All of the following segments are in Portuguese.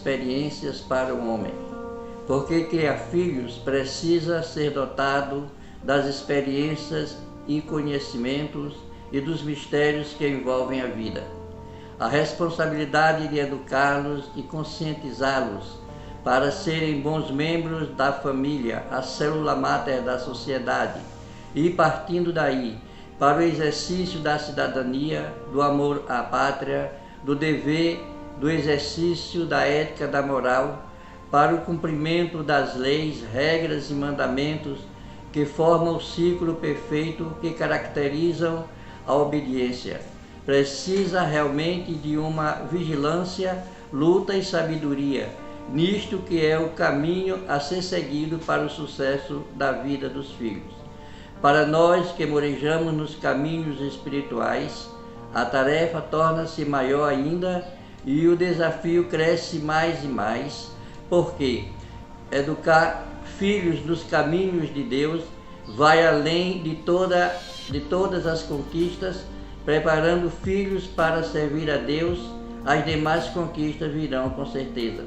experiências para o homem. Porque criar filhos precisa ser dotado das experiências e conhecimentos e dos mistérios que envolvem a vida. A responsabilidade de educá-los e conscientizá-los para serem bons membros da família, a célula máter da sociedade, e partindo daí, para o exercício da cidadania, do amor à pátria, do dever, do exercício da ética, da moral, para o cumprimento das leis, regras e mandamentos que formam o ciclo perfeito que caracterizam a obediência. Precisa realmente de uma vigilância, luta e sabedoria, nisto que é o caminho a ser seguido para o sucesso da vida dos filhos. Para nós que morejamos nos caminhos espirituais, a tarefa torna-se maior ainda e o desafio cresce mais e mais, porque educar filhos nos caminhos de Deus vai além de todas as conquistas, preparando filhos para servir a Deus. As demais conquistas virão com certeza.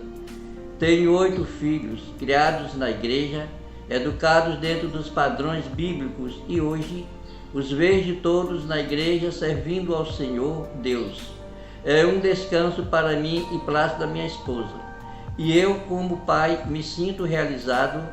Tenho 8 filhos, criados na igreja, educados dentro dos padrões bíblicos, e hoje os vejo todos na igreja servindo ao Senhor Deus. É um descanso para mim e Plácida, minha esposa. E eu, como pai, me sinto realizado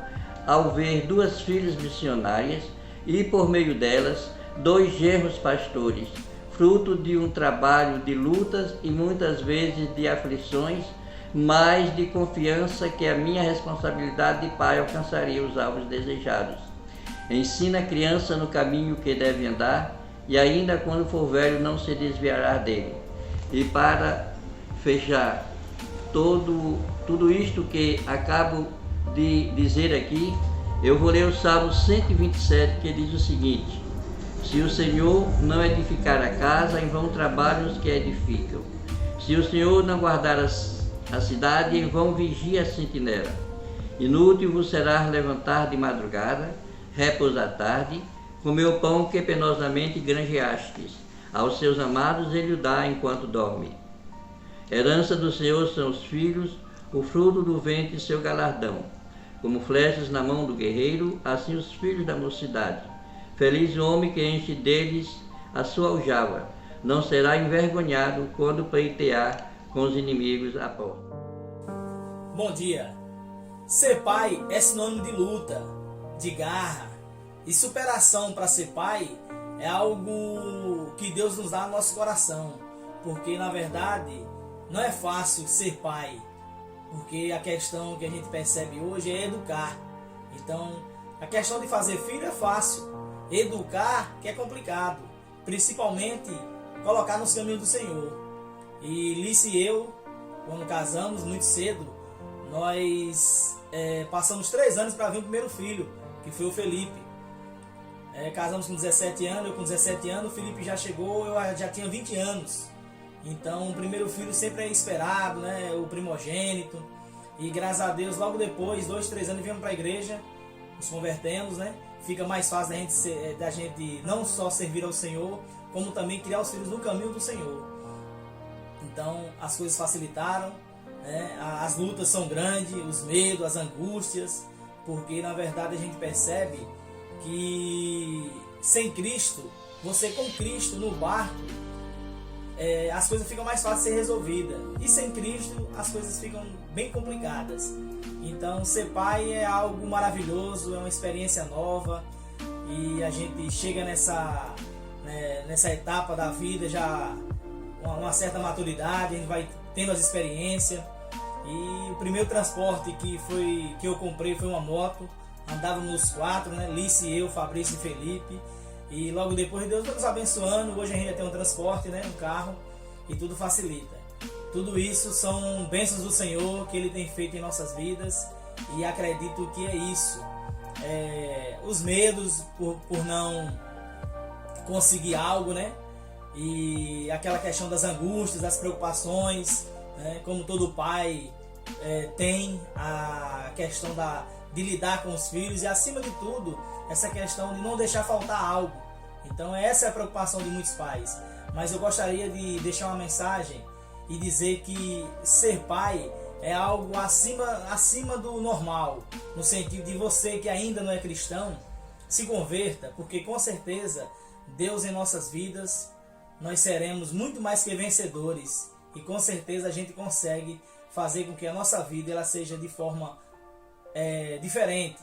ao ver 2 filhas missionárias e, por meio delas, 2 genros pastores, fruto de um trabalho de lutas e muitas vezes de aflições, mas de confiança que a minha responsabilidade de pai alcançaria os alvos desejados. Ensina a criança no caminho que deve andar, e ainda quando for velho não se desviará dele. E para fechar tudo isto que acabo de dizer aqui, eu vou ler o Salmo 127, que diz o seguinte: se o Senhor não edificar a casa, em vão trabalham os que edificam. Se o Senhor não guardar a cidade, em vão vigia a sentinela. Inútil vos será levantar de madrugada, repousar à tarde, comer o pão que penosamente granjeastes. Aos seus amados ele o dá enquanto dorme. Herança do Senhor são os filhos, o fruto do ventre seu galardão. Como flechas na mão do guerreiro, assim os filhos da mocidade. Feliz o homem que enche deles a sua aljava. Não será envergonhado quando pleitear com os inimigos à porta. Bom dia. Ser pai é sinônimo de luta, de garra e superação. Para ser pai é algo que Deus nos dá no nosso coração, porque na verdade não é fácil ser pai, porque a questão que a gente percebe hoje é educar. Então a questão de fazer filho é fácil, educar que é complicado, principalmente colocar nos caminhos do Senhor. E Lice e eu, quando casamos muito cedo, nós passamos 3 anos para vir o primeiro filho, que foi o Felipe. Casamos com 17 anos, eu com 17 anos, o Felipe já chegou, eu já tinha 20 anos. Então o primeiro filho sempre é esperado, né? O primogênito. E graças a Deus, logo depois, 2, 3 anos, viemos para a igreja, nos convertemos, né? Fica mais fácil da gente não só servir ao Senhor, como também criar os filhos no caminho do Senhor. Então as coisas facilitaram, né? As lutas são grandes, os medos, as angústias, porque na verdade a gente percebe que sem Cristo, você com Cristo no barco, as coisas ficam mais fáceis de ser resolvidas, e sem Cristo as coisas ficam bem complicadas. Então ser pai é algo maravilhoso, é uma experiência nova, e a gente chega nessa etapa da vida já uma certa maturidade, a gente vai tendo as experiências. E o primeiro transporte que eu comprei foi uma moto. Andávamos 4, né? Lice, eu, Fabrício e Felipe. E logo depois Deus está nos abençoando. Hoje a gente já tem um transporte, né? Um carro, e tudo facilita. Tudo isso são bênçãos do Senhor que Ele tem feito em nossas vidas, e acredito que é isso. Os medos por não conseguir algo, né? E aquela questão das angústias, das preocupações, né? Como todo pai tem a questão de lidar com os filhos, e acima de tudo essa questão de não deixar faltar algo. Então essa é a preocupação de muitos pais. Mas eu gostaria de deixar uma mensagem e dizer que ser pai é algo acima do normal, no sentido de você que ainda não é cristão, se converta, porque com certeza Deus em nossas vidas, nós seremos muito mais que vencedores, e com certeza a gente consegue fazer com que a nossa vida ela seja de forma diferente,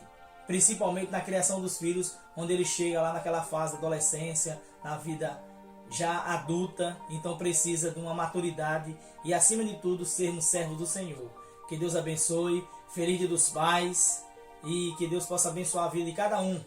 principalmente na criação dos filhos, onde ele chega lá naquela fase da adolescência, na vida já adulta, então precisa de uma maturidade e acima de tudo sermos servos do Senhor. Que Deus abençoe, feliz Dia dos Pais, e que Deus possa abençoar a vida de cada um.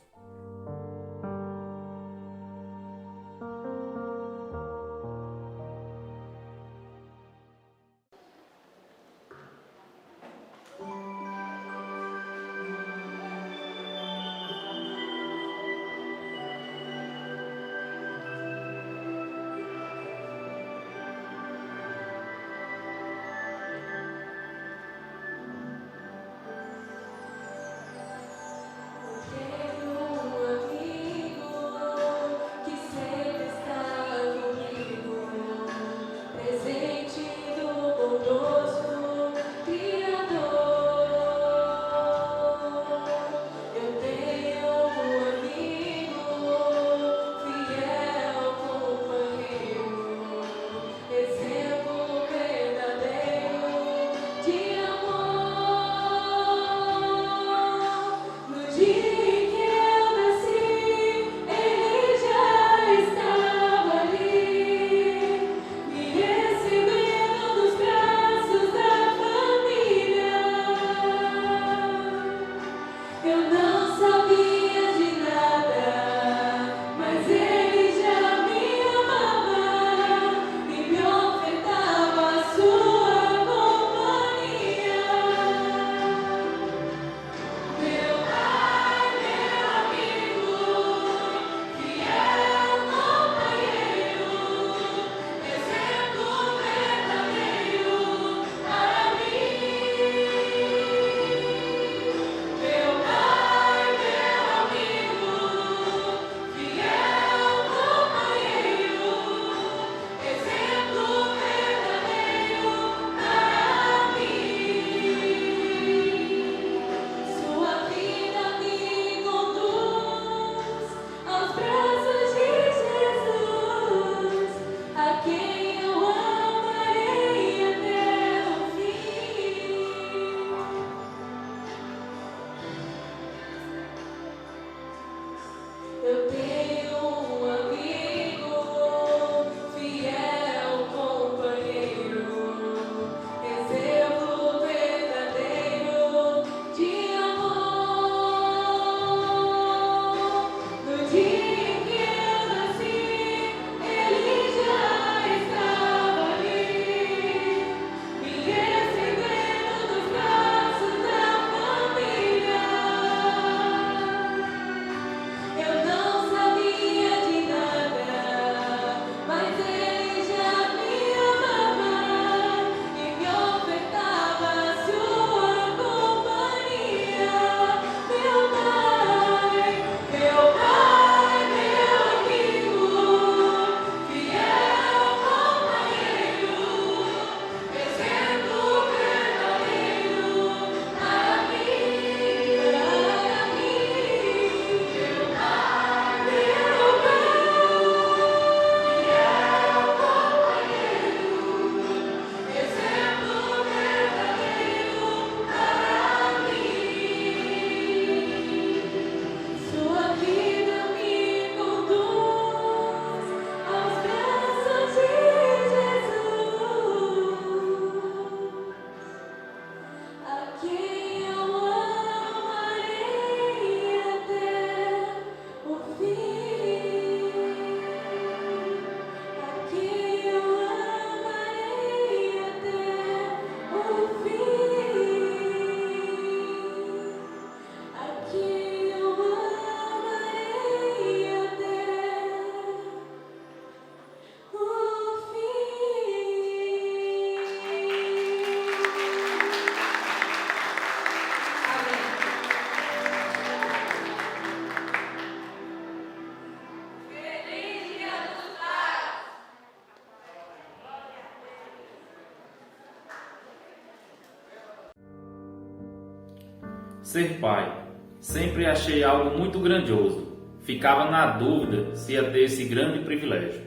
Ser pai, sempre achei algo muito grandioso. Ficava na dúvida se ia ter esse grande privilégio.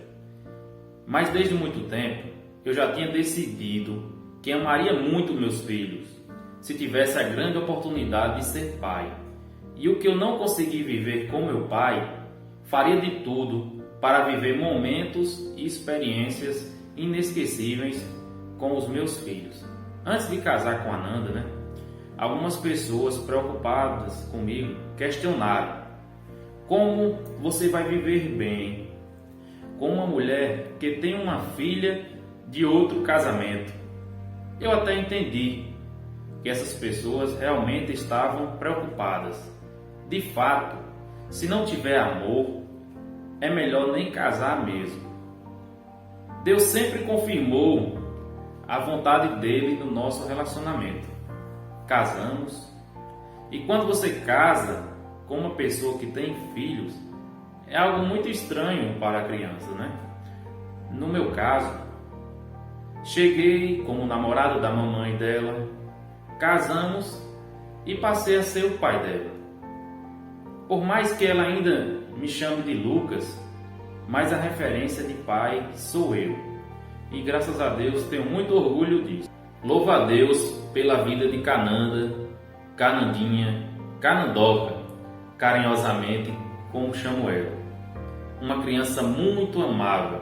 Mas desde muito tempo, eu já tinha decidido que amaria muito meus filhos, se tivesse a grande oportunidade de ser pai. E o que eu não consegui viver com meu pai, faria de tudo para viver momentos e experiências inesquecíveis com os meus filhos. Antes de casar com a Nanda, algumas pessoas preocupadas comigo questionaram: como você vai viver bem com uma mulher que tem uma filha de outro casamento? Eu até entendi que essas pessoas realmente estavam preocupadas. De fato, se não tiver amor, é melhor nem casar mesmo. Deus sempre confirmou a vontade dele no nosso relacionamento. Casamos, e quando você casa com uma pessoa que tem filhos, é algo muito estranho para a criança, No meu caso, cheguei como namorado da mamãe dela, casamos e passei a ser o pai dela. Por mais que ela ainda me chame de Lucas, mas a referência de pai sou eu. E graças a Deus tenho muito orgulho disso. Louvo a Deus pela vida de Cananda, Canandinha, Canandoca, carinhosamente como chamo ela. Uma criança muito amável.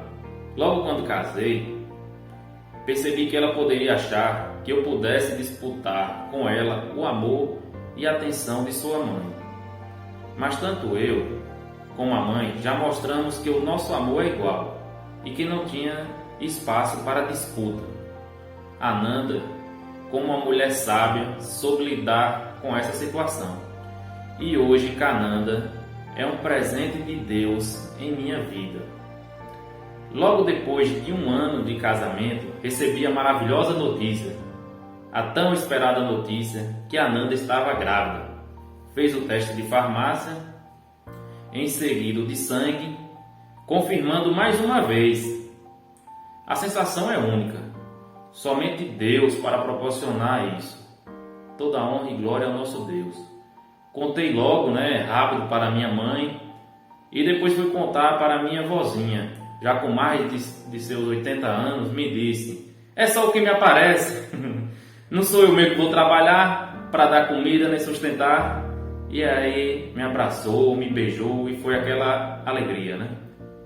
Logo quando casei, percebi que ela poderia achar que eu pudesse disputar com ela o amor e a atenção de sua mãe. Mas tanto eu como a mãe já mostramos que o nosso amor é igual e que não tinha espaço para disputa. A Nanda, como uma mulher sábia, soube lidar com essa situação. E hoje Cananda é um presente de Deus em minha vida. Logo depois de 1 ano de casamento, recebi a maravilhosa notícia, a tão esperada notícia, que a Nanda estava grávida. Fez o teste de farmácia, em seguida o de sangue, confirmando mais uma vez. A sensação é única. Somente Deus para proporcionar isso. Toda honra e glória ao nosso Deus. Contei logo, rápido para minha mãe, e depois fui contar para minha vozinha, já com mais de seus 80 anos, me disse: é só o que me aparece. Não sou eu mesmo que vou trabalhar para dar comida nem sustentar. E aí me abraçou, me beijou e foi aquela alegria,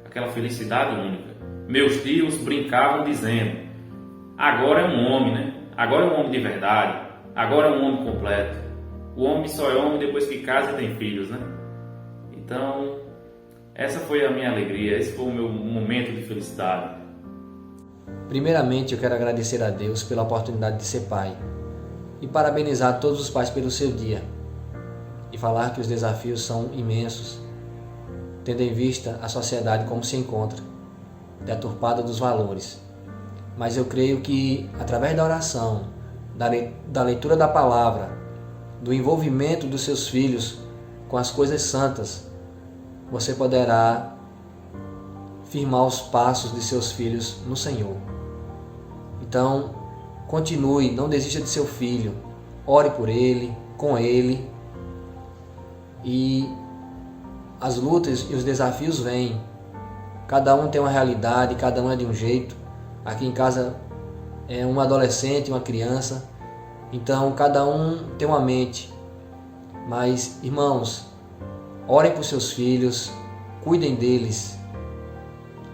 Aquela felicidade única. Meus tios brincavam dizendo: agora é um homem, Agora é um homem de verdade. Agora é um homem completo. O homem só é homem depois que casa e tem filhos, Então, essa foi a minha alegria, esse foi o meu momento de felicidade. Primeiramente, eu quero agradecer a Deus pela oportunidade de ser pai e parabenizar todos os pais pelo seu dia e falar que os desafios são imensos, tendo em vista a sociedade como se encontra, deturpada dos valores. Mas eu creio que, através da oração, da leitura da palavra, do envolvimento dos seus filhos com as coisas santas, você poderá firmar os passos de seus filhos no Senhor. Então, continue, não desista de seu filho, ore por ele, com ele, e as lutas e os desafios vêm. Cada um tem uma realidade, cada um é de um jeito. Aqui em casa é um adolescente, uma criança, então cada um tem uma mente. Mas, irmãos, orem por seus filhos, cuidem deles,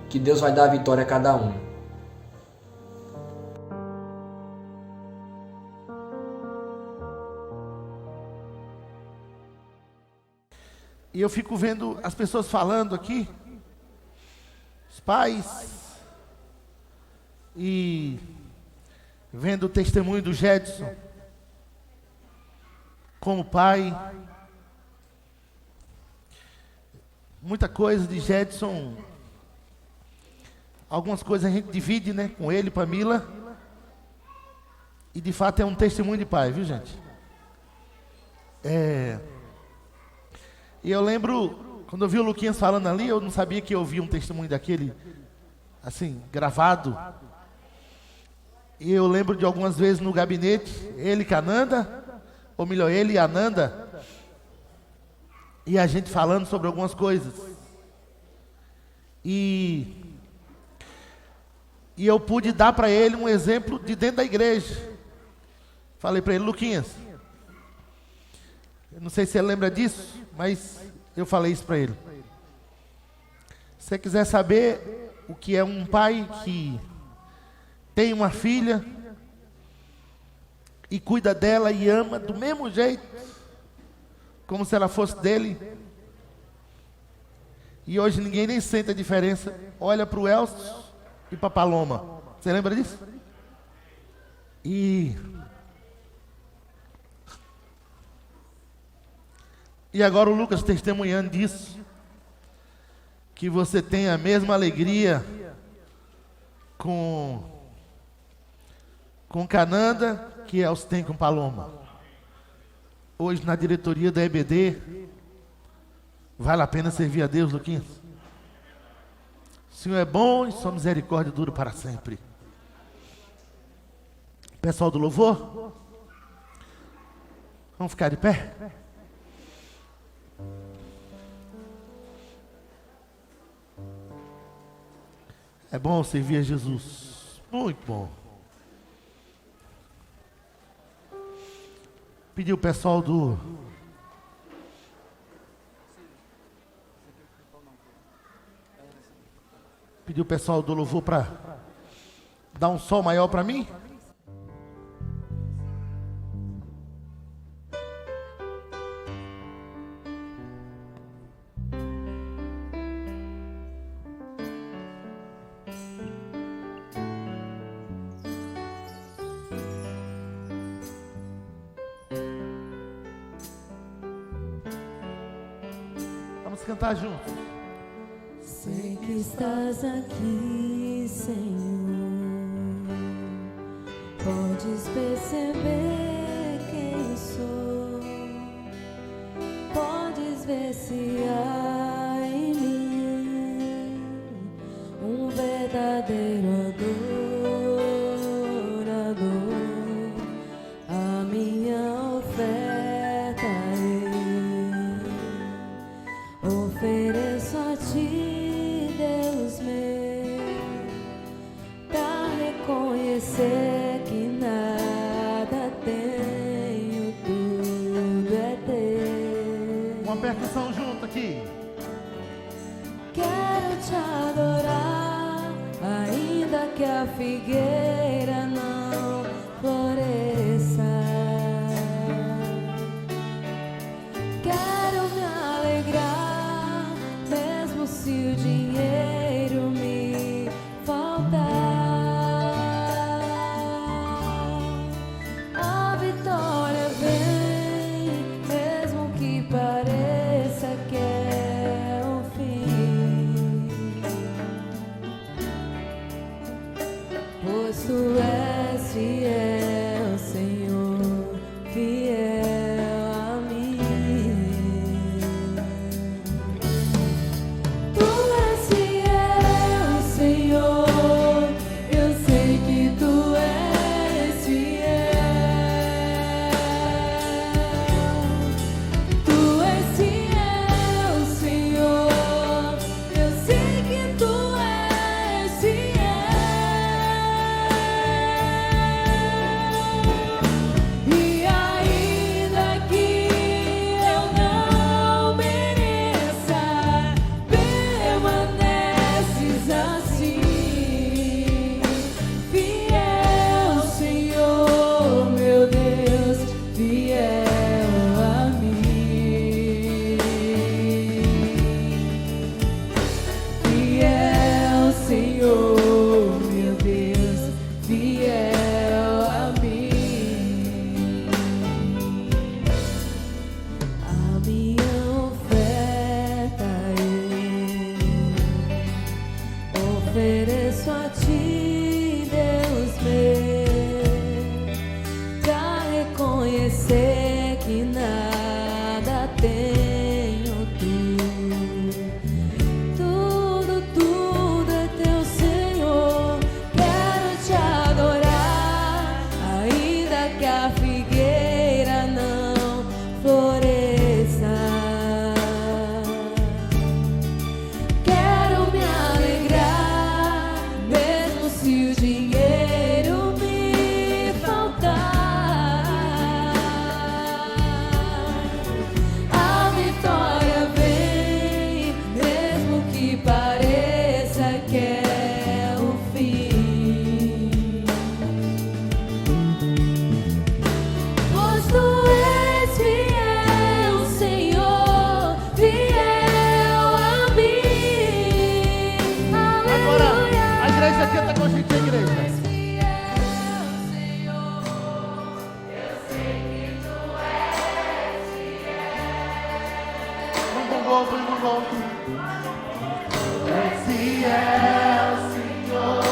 que Deus vai dar a vitória a cada um. E eu fico vendo as pessoas falando aqui, os pais, e vendo o testemunho do Jedson como pai. Muita coisa de Jedson, algumas coisas a gente divide, com ele, Pamila, e de fato é um testemunho de pai, viu, gente? E eu lembro, quando eu vi o Luquinhas falando ali, eu não sabia que eu ouvia um testemunho daquele, assim, gravado. E eu lembro de algumas vezes no gabinete, ele, Cananda, ou melhor, ele e a Nanda, e a gente falando sobre algumas coisas. E eu pude dar para ele um exemplo de dentro da igreja. Falei para ele: Luquinhas, eu não sei se ele lembra disso, mas eu falei isso para ele. Se você quiser saber o que é um pai que tem uma filha e cuida dela e ama do mesmo jeito, como se ela fosse dele, e hoje ninguém nem sente a diferença, olha para o Elcio e para a Paloma. Você lembra disso? E agora o Lucas testemunhando disso, que você tem a mesma alegria com Cananda que Elcio tem com Paloma. Hoje na diretoria da EBD, vale a pena servir a Deus, Luquinhas? O Senhor é bom e sua misericórdia dura para sempre. Pessoal do louvor, vamos ficar de pé? É bom servir a Jesus, muito bom. Pedir o pessoal do... Pedir o pessoal do louvor para dar um sol maior para mim. Vamos cantar juntos. Sei que estás aqui, Senhor. Podes perceber quem sou. Podes ver se há em mim um verdadeiro adorador. A minha oferta eu ofereço a ti, Deus meu, pra reconhecer que nada tenho, tudo é teu. Uma percussão junto aqui. Quero te adorar, ainda que a figueira não floresça. Quero me alegrar, mesmo se o dinheiro me faltar. A vitória vem, mesmo que pareça que é o fim. Pois tu és És fiel, Senhor.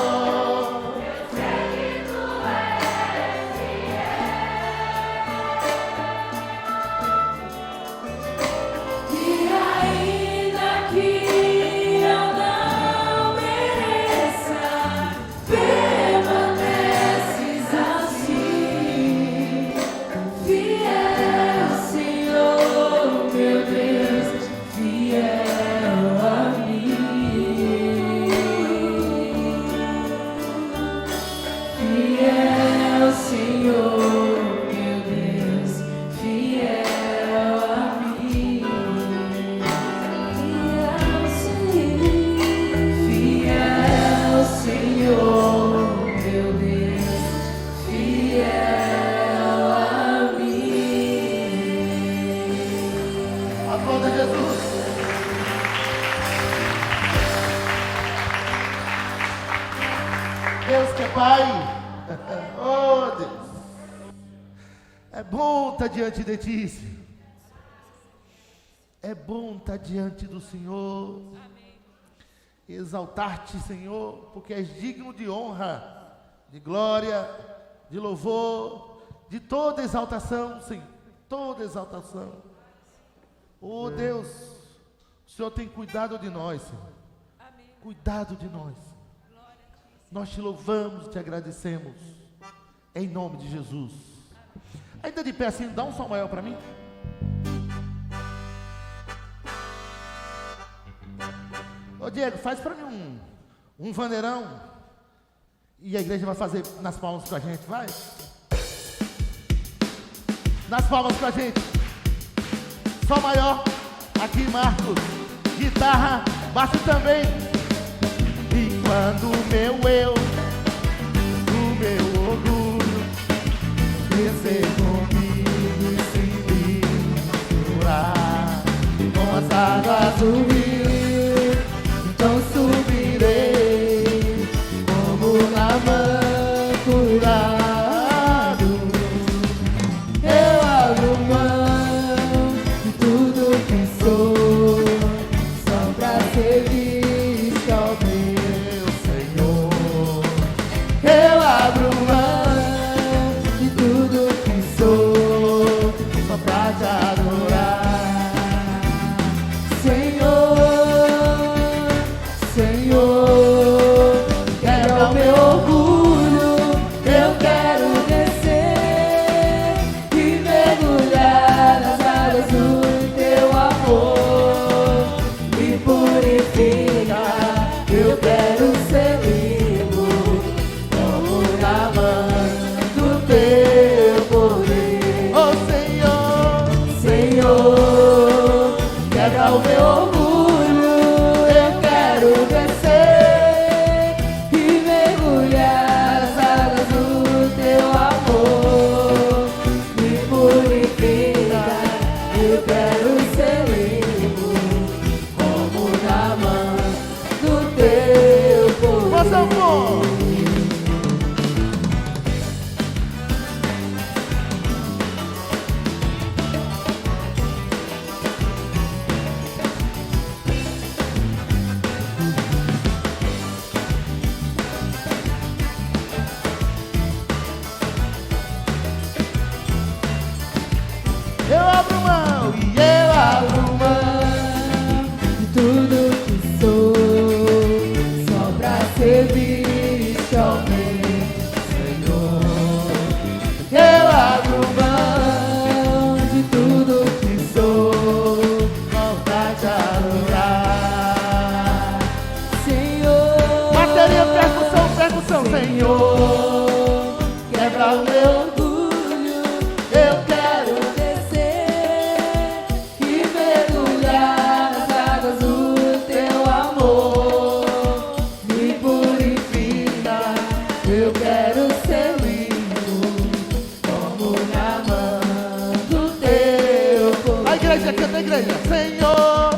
Deus que é Pai, oh Deus, é bom estar diante de Ti, Senhor. É bom estar diante do Senhor, exaltar-te, Senhor, porque és digno de honra, de glória, de louvor, de toda exaltação, Senhor, toda exaltação. Oh Deus, o Senhor tem cuidado de nós, Senhor, cuidado de nós. Nós te louvamos, te agradecemos, em nome de Jesus. Ainda de pé assim, dá um som maior para mim. Ô Diego, faz para mim um vaneirão. E a igreja vai fazer nas palmas com a gente, vai? Nas palmas com a gente. Som maior, aqui Marcos, guitarra, baixo também. E quando o meu eu, o meu orgulho, descer comigo e se misturar com as águas do rio, então subirei como Naamã curado. Eu abro mão de tudo que sou, só pra servir ao meu Senhor. Eu abro mão de tudo que sou, só pra te adorar, Senhor, Senhor. Quebra o meu orgulho, eu quero descer e mergulhar nas águas do teu amor, me purifica. Eu quero ser livre, como na mão do teu poder. Oh Senhor, Senhor, quebra o meu orgulho, eu quero descer e mergulhar nas águas do teu amor, me purifica. Eu quero ser livre, como na mão do teu poder. Nossa, amor. Eu abro mão e eu abro mão de tudo que sou, só pra servir-te ao meu Senhor. Eu abro mão de tudo que sou, só pra te adorar, Senhor. Bateria, percussão, Senhor. Quebra o meu orgulho, eu quero descer e mergulhar nas águas do teu amor, me purifica. Eu quero ser livre, como na mão do teu poder. A igreja, canta a igreja, Senhor.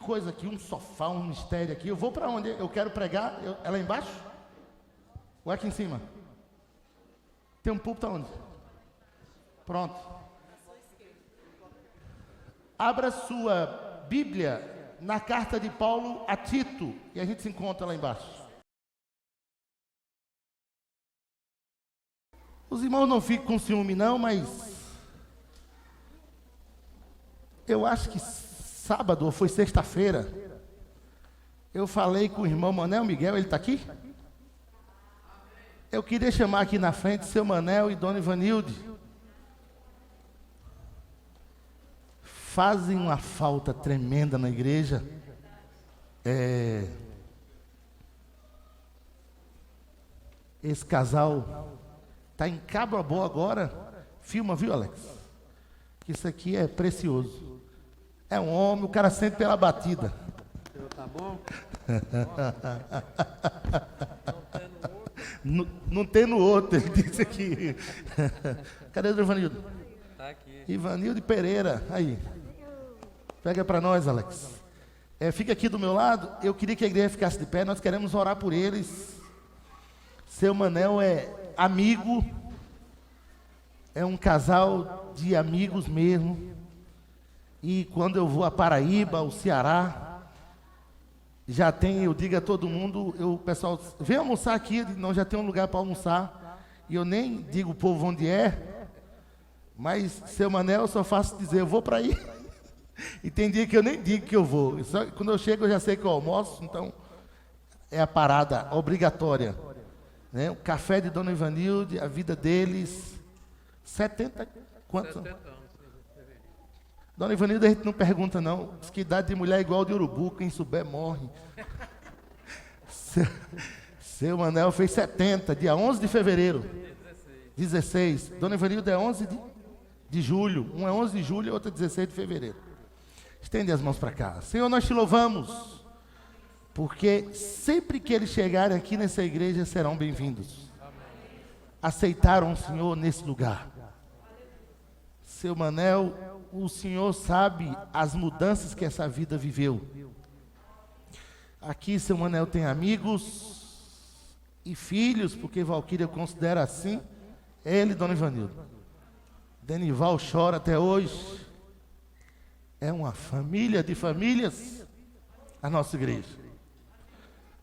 coisa aqui, um sofá, um mistério aqui. Eu vou para onde? Eu quero pregar. É lá embaixo? Ou é aqui em cima? Tem um púlpito aonde? Pronto. Abra sua Bíblia na carta de Paulo a Tito. E a gente se encontra lá embaixo. Os irmãos não ficam com ciúme não, mas eu acho que sábado ou foi sexta-feira, eu falei com o irmão Manel Miguel, ele está aqui? Eu queria chamar aqui na frente seu Manel e Dona Ivanilde. Fazem uma falta tremenda na igreja. Esse casal está em Cabrobó agora. Filma, viu, Alex? Que isso aqui é precioso. É um homem, o cara sente pela batida. Tá bom? Não tem no outro, ele disse aqui. Cadê o Ivanildo? Tá aqui. Ivanildo Pereira, aí. Pega para nós, Alex. Fica aqui do meu lado. Eu queria que a igreja ficasse de pé. Nós queremos orar por eles. Seu Manel é amigo. É um casal de amigos mesmo. E quando eu vou a Paraíba, ao Ceará, já tem, eu digo a todo mundo, o pessoal, vem almoçar aqui, não, já tem um lugar para almoçar. E eu nem digo o povo onde é, mas seu Manel, eu só faço dizer, eu vou para aí. E tem dia que eu nem digo que eu vou. Só, quando eu chego, eu já sei que eu almoço, então é a parada obrigatória. Né? O café de Dona Ivanilde, a vida deles, 70, quantos? 70 anos. Dona Ivanilde, a gente não pergunta não, diz que idade de mulher é igual de urubu, quem souber morre. Seu Manel fez 70, dia 11 de fevereiro. 16. Dona Ivanilde é 11 de julho. Um é 11 de julho e outro é 16 de fevereiro. Estende as mãos para cá. Senhor, nós te louvamos, porque sempre que eles chegarem aqui nessa igreja serão bem-vindos. Aceitaram o Senhor nesse lugar. Seu Manel, o Senhor sabe as mudanças que essa vida viveu. Aqui seu Manel tem amigos e filhos, porque Valquíria considera assim, ele e Dona Ivanildo. Denival chora até hoje. É uma família de famílias, a nossa igreja.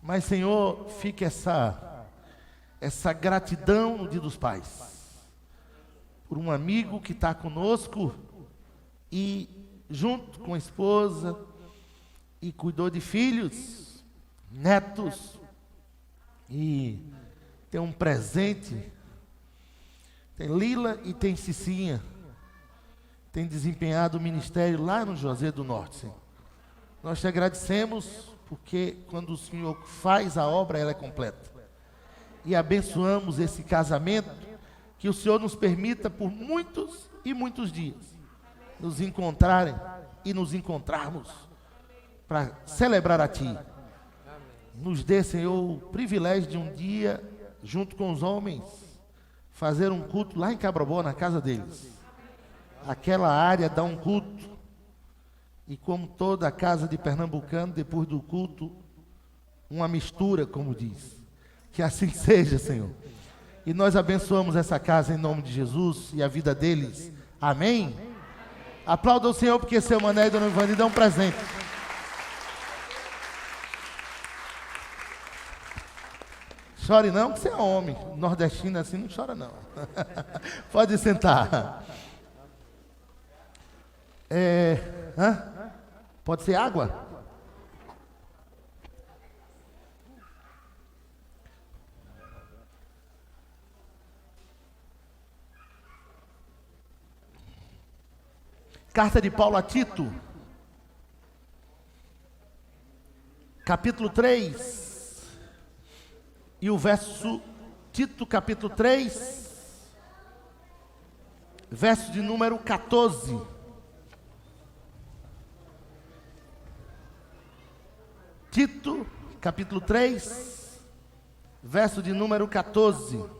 Mas, Senhor, fica essa gratidão no Dia dos Pais, por um amigo que está conosco e junto com a esposa e cuidou de filhos, netos, e tem um presente. Tem Lila e tem Cicinha. Tem desempenhado o ministério lá no Juazeiro do Norte, Senhor. Nós te agradecemos, porque quando o Senhor faz a obra, ela é completa. E abençoamos esse casamento, que o Senhor nos permita por muitos e muitos dias nos encontrarem e nos encontrarmos para celebrar a Ti. Nos dê, Senhor, o privilégio de um dia, junto com os homens, fazer um culto lá em Cabrobó, na casa deles. Aquela área dá um culto. E como toda a casa de pernambucano, depois do culto, uma mistura, como diz. Que assim seja, Senhor. E nós abençoamos essa casa em nome de Jesus e a vida deles. Amém? Aplauda o Senhor, porque seu Mané e Dona Ivanilde é um presente. Chore não, que você é homem. Nordestino assim não chora não. Pode sentar. Pode ser água? Carta de Paulo a Tito, capítulo 3, e o verso, Tito capítulo 3, verso de número 14. Tito capítulo 3, verso de número 14.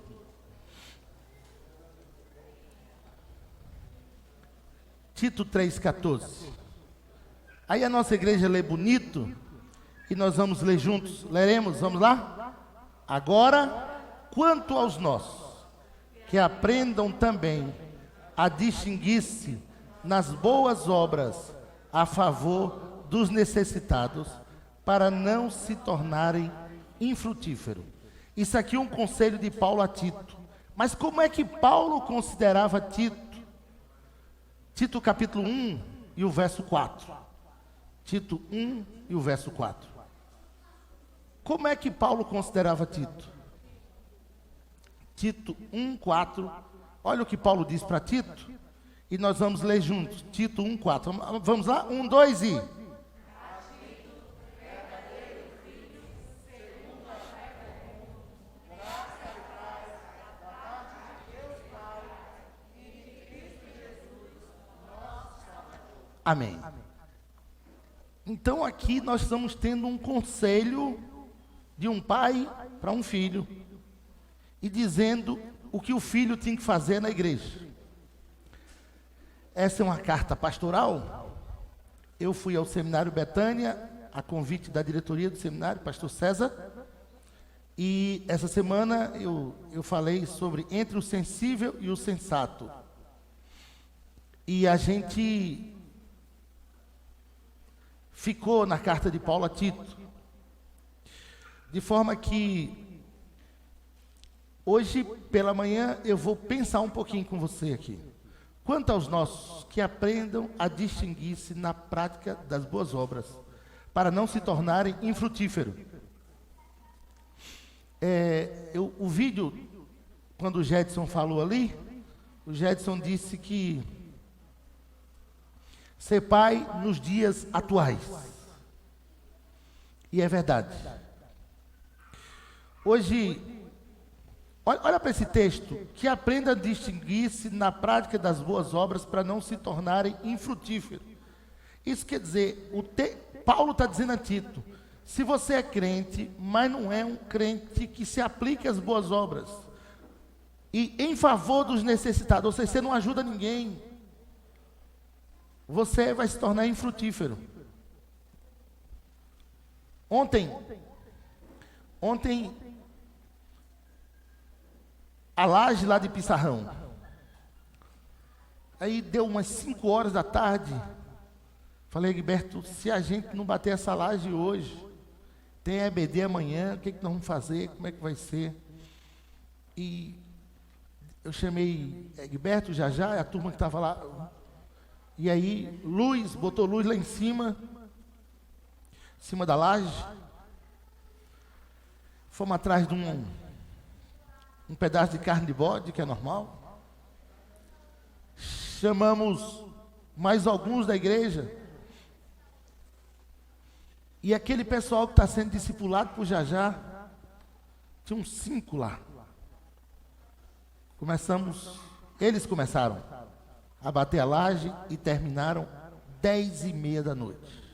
Tito 3,14. Aí a nossa igreja lê bonito e nós vamos ler juntos. Leremos, vamos lá? Agora, quanto aos nossos, que aprendam também a distinguir-se nas boas obras a favor dos necessitados, para não se tornarem infrutíferos. Isso aqui é um conselho de Paulo a Tito. Mas como é que Paulo considerava Tito? Tito capítulo 1 e o verso 4. Tito 1 e o verso 4. Como é que Paulo considerava Tito? Tito 1, 4. Olha o que Paulo diz para Tito. E nós vamos ler juntos. Tito 1, 4. Vamos lá? 1, 2 e... Amém. Então aqui nós estamos tendo um conselho de um pai para um filho e dizendo o que o filho tem que fazer na igreja. Essa é uma carta pastoral. Eu fui ao Seminário Betânia, a convite da diretoria do seminário, pastor César, e essa semana eu falei sobre entre o sensível e o sensato. E a gente ficou na carta de Paulo a Tito, de forma que hoje pela manhã eu vou pensar um pouquinho com você aqui. Quanto aos nossos, que aprendam a distinguir-se na prática das boas obras, para não se tornarem infrutíferos. O vídeo, quando o Jedson falou ali, o Jedson disse que ser pai nos dias atuais. E é verdade. Hoje, olha para esse texto, que aprenda a distinguir-se na prática das boas obras para não se tornarem infrutíferos. Isso quer dizer, Paulo está dizendo a Tito, se você é crente, mas não é um crente que se aplique às boas obras, e em favor dos necessitados, ou seja, você não ajuda ninguém, você vai se tornar infrutífero. Ontem, a laje lá de Pissarrão, aí deu umas 5 horas da tarde, falei, Egberto, se a gente não bater essa laje hoje, tem EBD amanhã, o que nós vamos fazer, como é que vai ser? E eu chamei Egberto, já, a turma que estava lá, e aí botou luz lá em cima da laje, fomos atrás de um pedaço de carne de bode, que é normal, chamamos mais alguns da igreja, e aquele pessoal que está sendo discipulado por Jajá, tinha uns 5 lá, eles começaram a bater a laje e terminaram 10h30 da noite.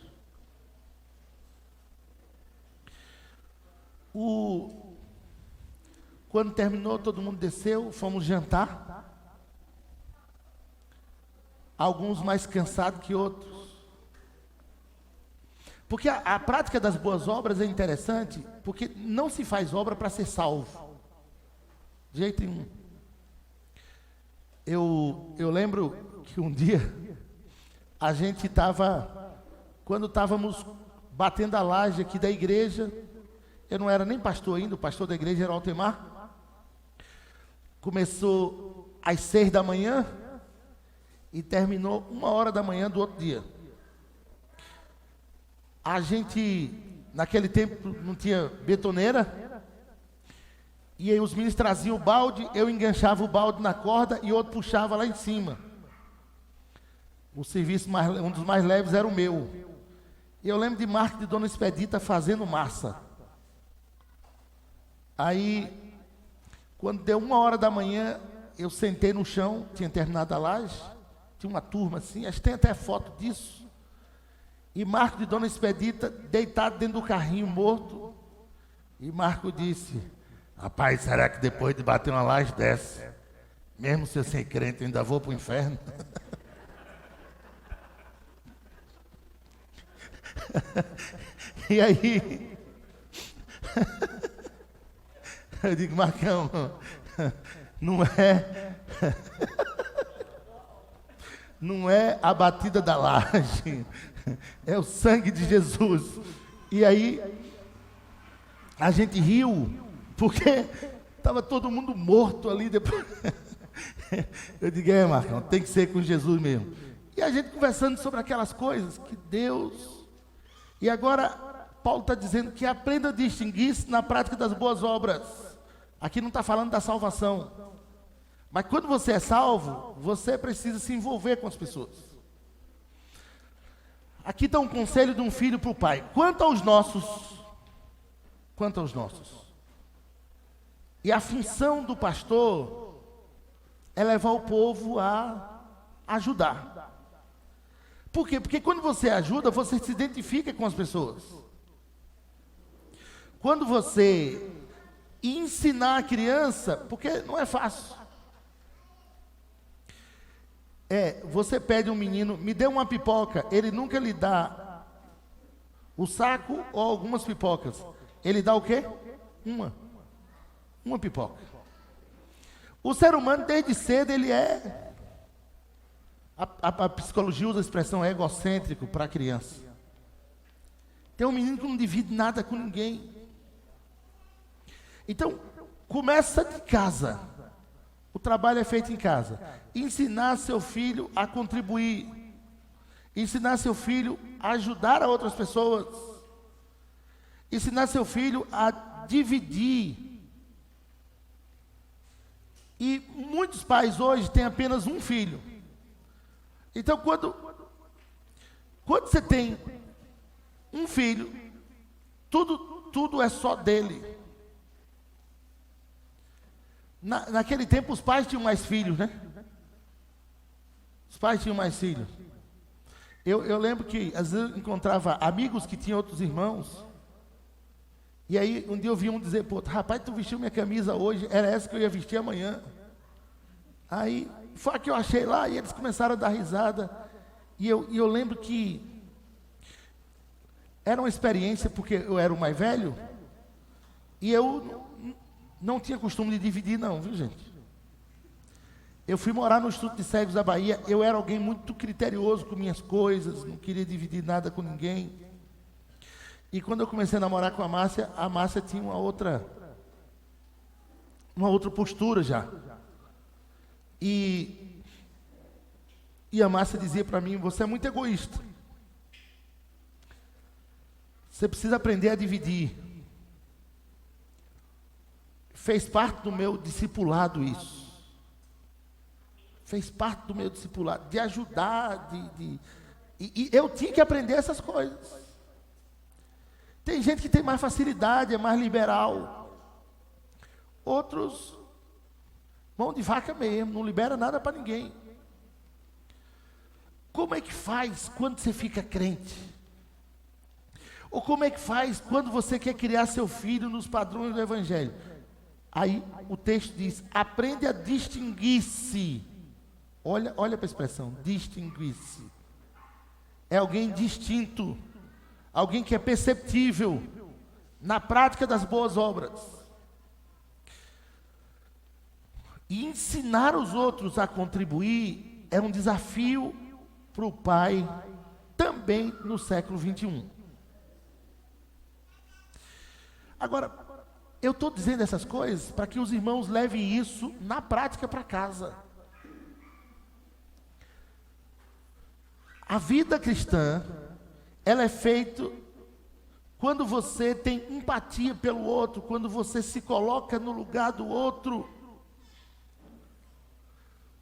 Quando terminou, todo mundo desceu, fomos jantar. Alguns mais cansados que outros. Porque a prática das boas obras é interessante, porque não se faz obra para ser salvo. De jeito nenhum. Eu lembro que um dia, a gente quando estávamos batendo a laje aqui da igreja, eu não era nem pastor ainda, o pastor da igreja era o Altemar. Começou às 6 da manhã e terminou 1h da manhã do outro dia. A gente, naquele tempo, não tinha betoneira, e aí os meninos traziam o balde, eu enganchava o balde na corda e outro puxava lá em cima. O serviço, um dos mais leves, era o meu. E eu lembro de Marco de Dona Expedita fazendo massa. Aí, quando deu 1h da manhã, eu sentei no chão, tinha terminado a laje, tinha uma turma assim, acho que tem até foto disso. E Marco de Dona Expedita, deitado dentro do carrinho, morto. E Marco disse, rapaz, será que depois de bater uma laje dessa, mesmo se eu ser crente, eu ainda vou para o inferno? E aí, eu digo, Marcão, não é a batida da laje, é o sangue de Jesus. E aí, a gente riu, porque estava todo mundo morto ali depois. Eu digo, Marcão, tem que ser com Jesus mesmo. E a gente conversando sobre aquelas coisas que Deus... E agora, Paulo está dizendo que aprenda a distinguir-se na prática das boas obras. Aqui não está falando da salvação. Mas quando você é salvo, você precisa se envolver com as pessoas. Aqui está um conselho de um filho para o pai. Quanto aos nossos. E a função do pastor é levar o povo a ajudar. Por quê? Porque quando você ajuda, você se identifica com as pessoas. Quando você ensinar a criança, porque não é fácil. Você pede um menino, me dê uma pipoca, ele nunca lhe dá o saco ou algumas pipocas. Ele dá o quê? Uma pipoca. O ser humano, desde cedo, ele é... A psicologia usa a expressão egocêntrico para a criança. Tem um menino que não divide nada com ninguém. Então, começa de casa. O trabalho é feito em casa. Ensinar seu filho a contribuir. Ensinar seu filho a ajudar a outras pessoas. Ensinar seu filho a dividir. E muitos pais hoje têm apenas um filho. Então, quando você tem um filho, tudo é só dele. Naquele tempo, os pais tinham mais filhos, né? Os pais tinham mais filhos. Eu lembro que, às vezes, eu encontrava amigos que tinham outros irmãos. E aí, um dia eu vi um dizer, pô, rapaz, tu vestiu minha camisa hoje, era essa que eu ia vestir amanhã. Aí... foi a que eu achei lá, e eles começaram a dar risada. E eu lembro que era uma experiência, porque eu era o mais velho, e eu não tinha costume de dividir não, viu gente? Eu fui morar no Instituto de Cegos da Bahia, eu era alguém muito criterioso com minhas coisas, não queria dividir nada com ninguém. E quando eu comecei a namorar com a Márcia tinha uma outra postura já. E a Márcia dizia para mim, você é muito egoísta. Você precisa aprender a dividir. Fez parte do meu discipulado isso. Fez parte do meu discipulado, de ajudar, e eu tinha que aprender essas coisas. Tem gente que tem mais facilidade, é mais liberal. Outros... mão de vaca mesmo, não libera nada para ninguém. Como é que faz quando você fica crente? Ou como é que faz quando você quer criar seu filho nos padrões do Evangelho? Aí o texto diz, aprende a distinguir-se. Olha para a expressão, distinguir-se. É alguém distinto, alguém que é perceptível na prática das boas obras. E ensinar os outros a contribuir é um desafio para o pai também no século 21. Agora, eu estou dizendo essas coisas para que os irmãos levem isso na prática para casa. A vida cristã, ela é feita quando você tem empatia pelo outro, quando você se coloca no lugar do outro.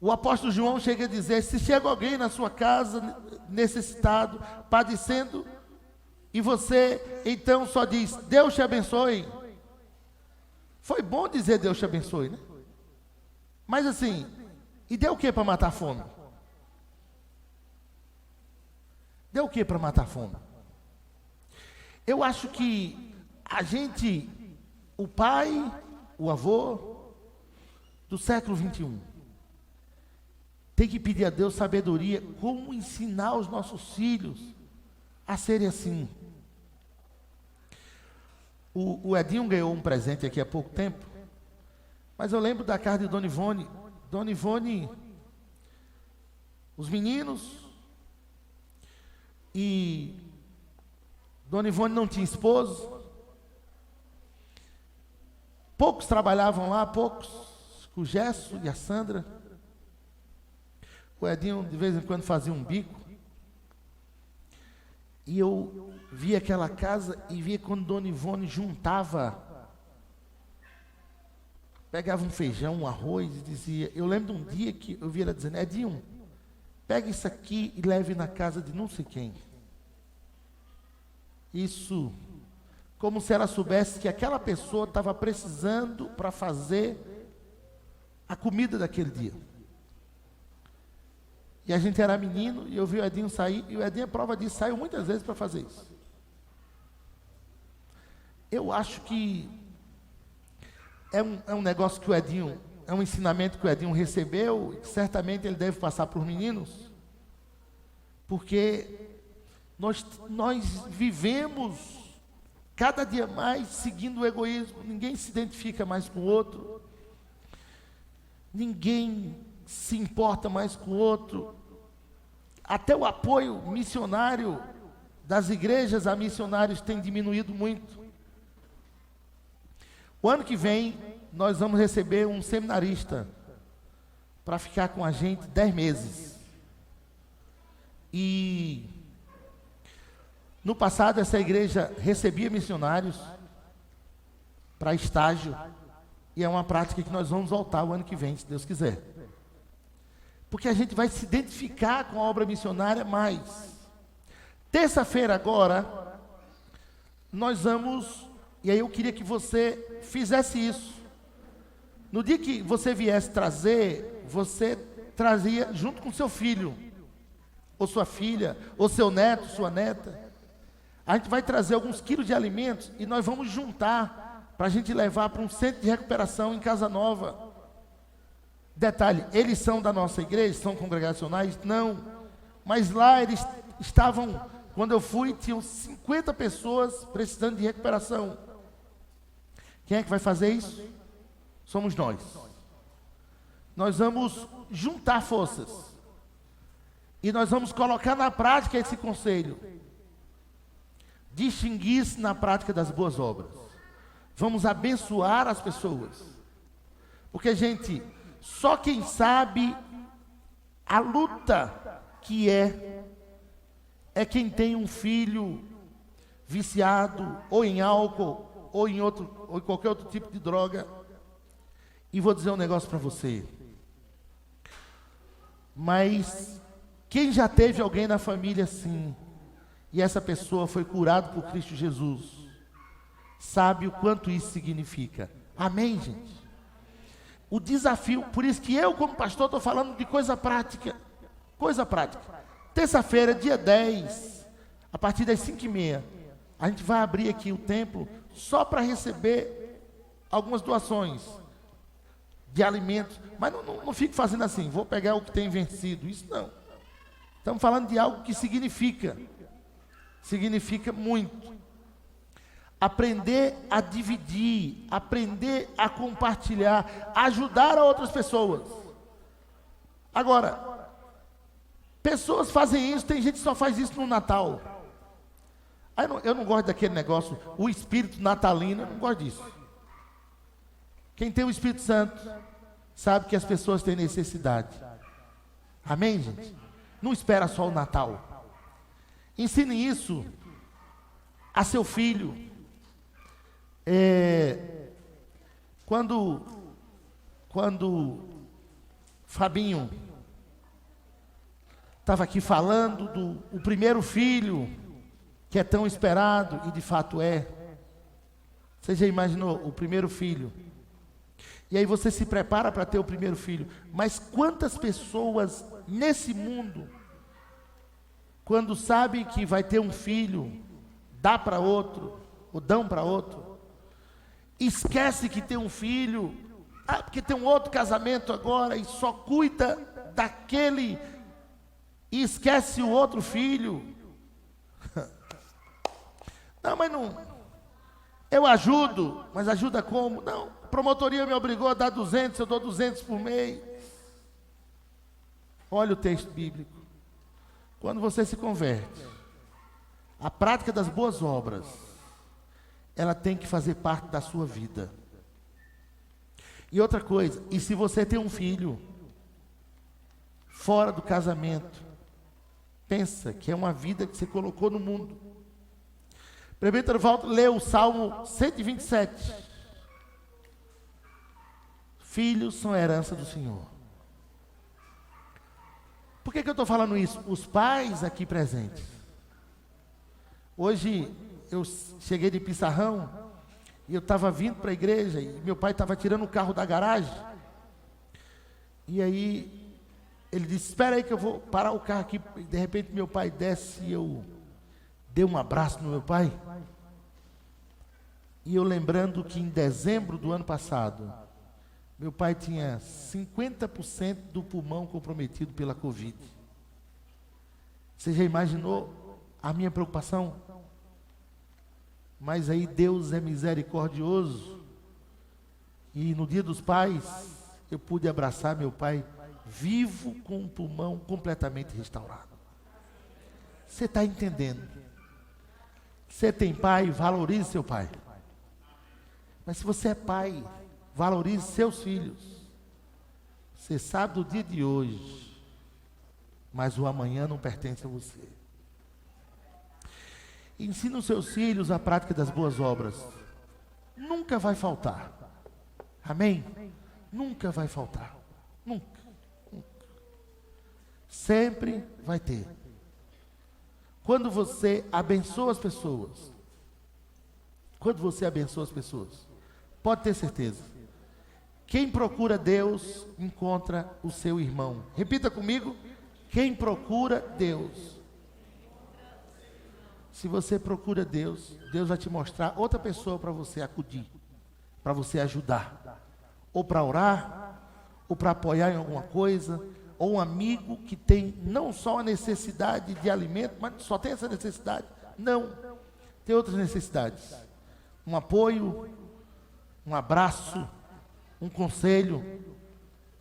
O apóstolo João chega a dizer, se chega alguém na sua casa necessitado, padecendo, e você então só diz, Deus te abençoe. Foi bom dizer Deus te abençoe, né? Mas assim, e deu o que para matar a fome? Deu o que para matar a fome? Eu acho que a gente, o pai, o avô do século 21, tem que pedir a Deus sabedoria, como ensinar os nossos filhos a serem assim. O Edinho ganhou um presente aqui há pouco tempo, mas eu lembro da casa de Dona Ivone. Dona Ivone, os meninos, e Dona Ivone não tinha esposo. Poucos trabalhavam lá, poucos, o Gesso e a Sandra. O Edinho de vez em quando fazia um bico. E eu via aquela casa e via quando Dona Ivone juntava, pegava um feijão, um arroz e dizia, eu lembro de um dia que eu vi ela dizendo, Edinho, pega isso aqui e leve na casa de não sei quem. Isso, como se ela soubesse que aquela pessoa estava precisando para fazer a comida daquele dia. E a gente era menino, e eu vi o Edinho sair, e o Edinho é prova disso, saiu muitas vezes para fazer isso. Eu acho que é um negócio que o Edinho, é um ensinamento que o Edinho recebeu, e certamente ele deve passar para os meninos, porque nós vivemos cada dia mais seguindo o egoísmo, ninguém se identifica mais com o outro, ninguém se importa mais com o outro, até o apoio missionário das igrejas a missionários tem diminuído muito. O ano que vem nós vamos receber um seminarista para ficar com a gente 10 meses. E no passado essa igreja recebia missionários para estágio, e é uma prática que nós vamos voltar o ano que vem, se Deus quiser. Porque a gente vai se identificar com a obra missionária mais. Terça-feira agora, nós vamos, e aí eu queria que você fizesse isso. No dia que você viesse trazer, você trazia junto com seu filho, ou sua filha, ou seu neto, sua neta. A gente vai trazer alguns quilos de alimentos e nós vamos juntar para a gente levar para um centro de recuperação em Casa Nova. Detalhe, eles são da nossa igreja, são congregacionais? Não. Mas lá eles estavam, quando eu fui, tinham 50 pessoas precisando de recuperação. Quem é que vai fazer isso? Somos nós. Nós vamos juntar forças. E nós vamos colocar na prática esse conselho. Distinguir-se na prática das boas obras. Vamos abençoar as pessoas. Porque, gente, só quem sabe a luta que é quem tem um filho viciado, ou em álcool, ou em qualquer outro tipo de droga. E vou dizer um negócio para você. Mas quem já teve alguém na família assim, e essa pessoa foi curada por Cristo Jesus, sabe o quanto isso significa. Amém, gente? O desafio, por isso que eu, como pastor, estou falando de coisa prática. Coisa prática. Terça-feira, dia 10, a partir das 5h30, a gente vai abrir aqui o templo só para receber algumas doações de alimentos. Mas não fique fazendo assim, vou pegar o que tem vencido. Isso não. Estamos falando de algo que significa muito. Aprender a dividir, aprender a compartilhar, ajudar a outras pessoas. Agora, pessoas fazem isso, tem gente que só faz isso no Natal. Eu não gosto daquele negócio, o espírito natalino, eu não gosto disso. Quem tem o Espírito Santo sabe que as pessoas têm necessidade. Amém, gente? Não espera só o Natal. Ensine isso a seu filho. Quando Fabinho estava aqui falando do primeiro filho, que é tão esperado, e de fato é. Você já imaginou o primeiro filho? E aí você se prepara para ter o primeiro filho. Mas quantas pessoas nesse mundo, quando sabem que vai ter um filho, dá para outro, ou dão para outro, esquece que tem um filho, porque tem um outro casamento agora, e só cuida daquele, e esquece o outro filho. Não, mas não. Eu ajudo, mas ajuda como? Não, a promotoria me obrigou a dar 200, eu dou 200 por mês. Olha o texto bíblico. Quando você se converte, a prática das boas obras, ela tem que fazer parte da sua vida. E outra coisa, e se você tem um filho fora do casamento, pensa que é uma vida que você colocou no mundo. Presbítero Walter leu o Salmo 127. Filhos são a herança do Senhor. Por que eu estou falando isso? Os pais aqui presentes. Hoje eu cheguei de Pissarrão e eu estava vindo para a igreja e meu pai estava tirando o carro da garagem. E aí ele disse, espera aí que eu vou parar o carro aqui. E de repente meu pai desce e eu dei um abraço no meu pai. E eu lembrando que em dezembro do ano passado, meu pai tinha 50% do pulmão comprometido pela Covid. Você já imaginou a minha preocupação? Mas aí Deus é misericordioso. E no dia dos pais, eu pude abraçar meu pai vivo com o pulmão completamente restaurado. Você está entendendo? Você tem pai, valorize seu pai. Mas se você é pai, valorize seus filhos. Você sabe do dia de hoje, mas o amanhã não pertence a você. Ensina os seus filhos a prática das boas obras. Nunca vai faltar. Amém? Nunca vai faltar. Nunca. Nunca. Sempre vai ter. Quando você abençoa as pessoas, pode ter certeza. Quem procura Deus, encontra o seu irmão. Repita comigo. Quem procura Deus. Se você procura Deus, Deus vai te mostrar outra pessoa para você acudir, para você ajudar. Ou para orar, ou para apoiar em alguma coisa, ou um amigo que tem não só a necessidade de alimento, mas só tem essa necessidade. Não, tem outras necessidades. Um apoio, um abraço, um conselho.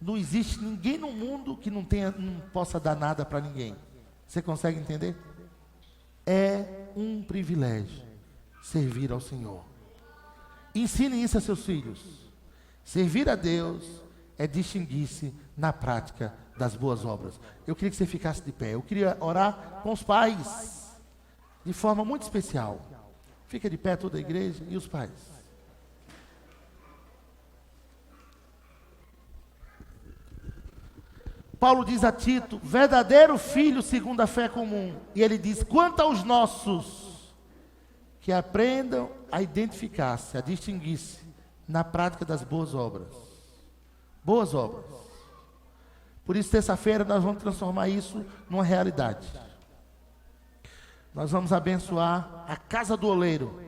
Não existe ninguém no mundo que não possa dar nada para ninguém. Você consegue entender? É um privilégio servir ao Senhor. Ensine isso a seus filhos. Servir a Deus é distinguir-se na prática das boas obras. Eu queria que você ficasse de pé. Eu queria orar com os pais de forma muito especial. Fica de pé toda a igreja e os pais. Paulo diz a Tito, verdadeiro filho segundo a fé comum. E ele diz, quanto aos nossos, que aprendam a identificar-se, a distinguir-se na prática das boas obras. Boas obras. Por isso, terça-feira, nós vamos transformar isso numa realidade. Nós vamos abençoar a Casa do Oleiro,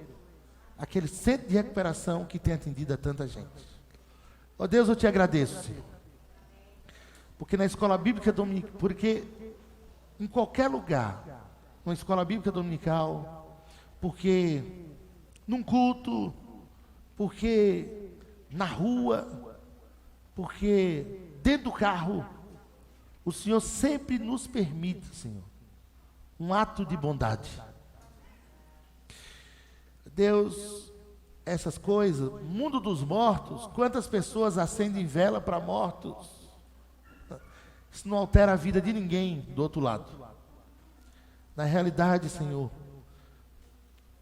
aquele centro de recuperação que tem atendido a tanta gente. Ó Deus, eu te agradeço, Senhor. Porque na escola bíblica dominical, porque em qualquer lugar, na escola bíblica dominical, porque num culto, porque na rua, porque dentro do carro, o Senhor sempre nos permite, Senhor, um ato de bondade. Deus, essas coisas, mundo dos mortos, quantas pessoas acendem vela para mortos? Isso não altera a vida de ninguém do outro lado. Na realidade, Senhor,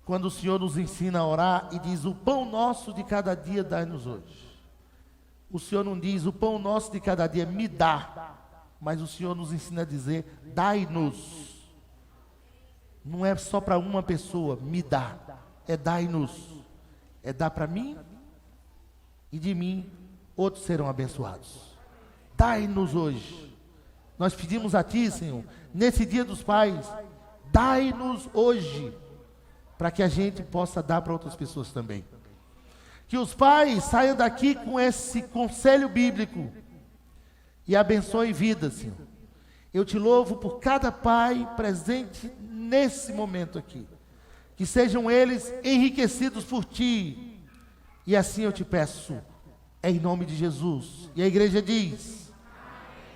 quando o Senhor nos ensina a orar e diz, o pão nosso de cada dia dai-nos hoje. O Senhor não diz, o pão nosso de cada dia me dá, mas o Senhor nos ensina a dizer, dai-nos. Não é só para uma pessoa, me dá, é dai-nos. É dar para mim e de mim outros serão abençoados. Dai-nos hoje. Nós pedimos a Ti, Senhor, nesse dia dos pais, dai-nos hoje, para que a gente possa dar para outras pessoas também. Que os pais saiam daqui com esse conselho bíblico e abençoem vidas, Senhor. Eu te louvo por cada pai presente nesse momento aqui. que sejam eles enriquecidos por ti. E assim eu te peço, em nome de Jesus. E a igreja diz: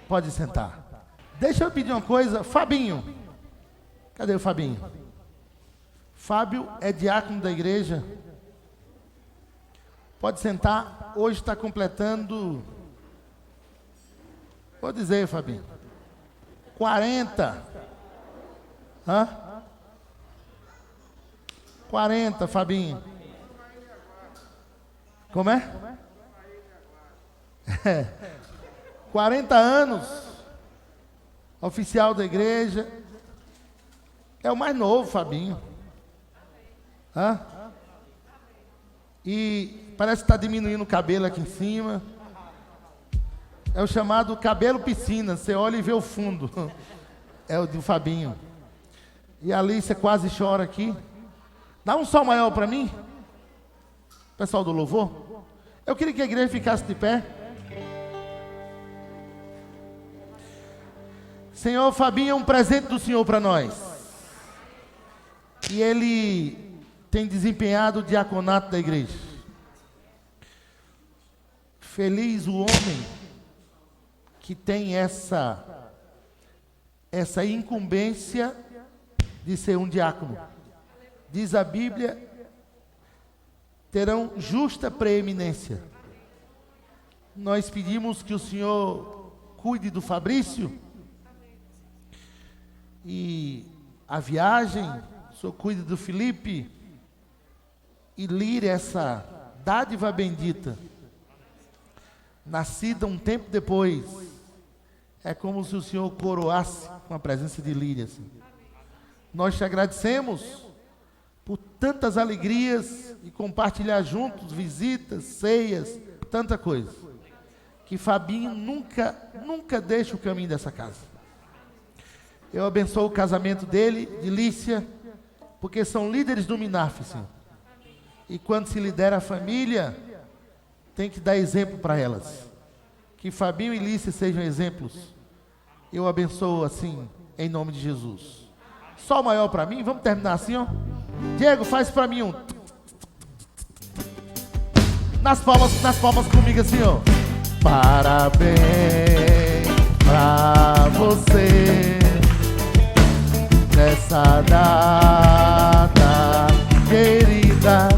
pode sentar. Deixa eu pedir uma coisa, Fabinho. Cadê o Fabinho? Fábio é diácono da igreja. Pode sentar. Hoje está completando, vou dizer, Fabinho, 40. Hã? 40, Fabinho. Como é? 40 anos. Oficial da igreja. É o mais novo, Fabinho. Hã? E parece que está diminuindo o cabelo aqui em cima. É o chamado cabelo piscina. Você olha e vê o fundo. É o do Fabinho. E a Alice quase chora aqui. Dá um sol maior para mim. Pessoal do louvor. Eu queria que a igreja ficasse de pé. Senhor, Fabinho é um presente do Senhor para nós. E ele tem desempenhado o diaconato da igreja. Feliz o homem que tem essa incumbência de ser um diácono. Diz a Bíblia, terão justa preeminência. Nós pedimos que o Senhor cuide do Fabrício e a viagem, o Senhor cuide do Felipe e lire essa dádiva bendita, nascida um tempo depois. É como se o Senhor coroasse com a presença de Líria. Assim. Nós te agradecemos por tantas alegrias e compartilhar juntos visitas, ceias, tanta coisa. Que Fabinho nunca deixe o caminho dessa casa. Eu abençoo o casamento dele, de Lícia, porque são líderes do Minaf, Senhor. E quando se lidera a família, tem que dar exemplo para elas. Que Fabinho e Lícia sejam exemplos. Eu abençoo assim, em nome de Jesus. Sol maior para mim, vamos terminar assim, ó. Diego, faz para mim um. Nas palmas comigo assim, ó. Parabéns pra você nessa data querida.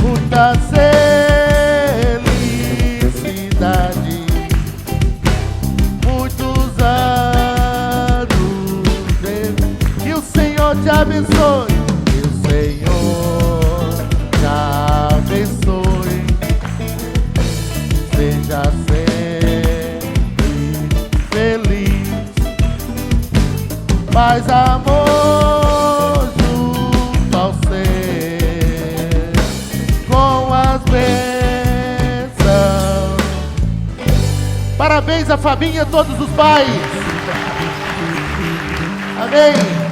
Muita felicidade, muitos anos, que o Senhor te abençoe, que o Senhor te abençoe, seja sempre feliz, paz, amor junto ao ser, com as bênçãos. Parabéns a Fabinho e a todos os pais. Amém.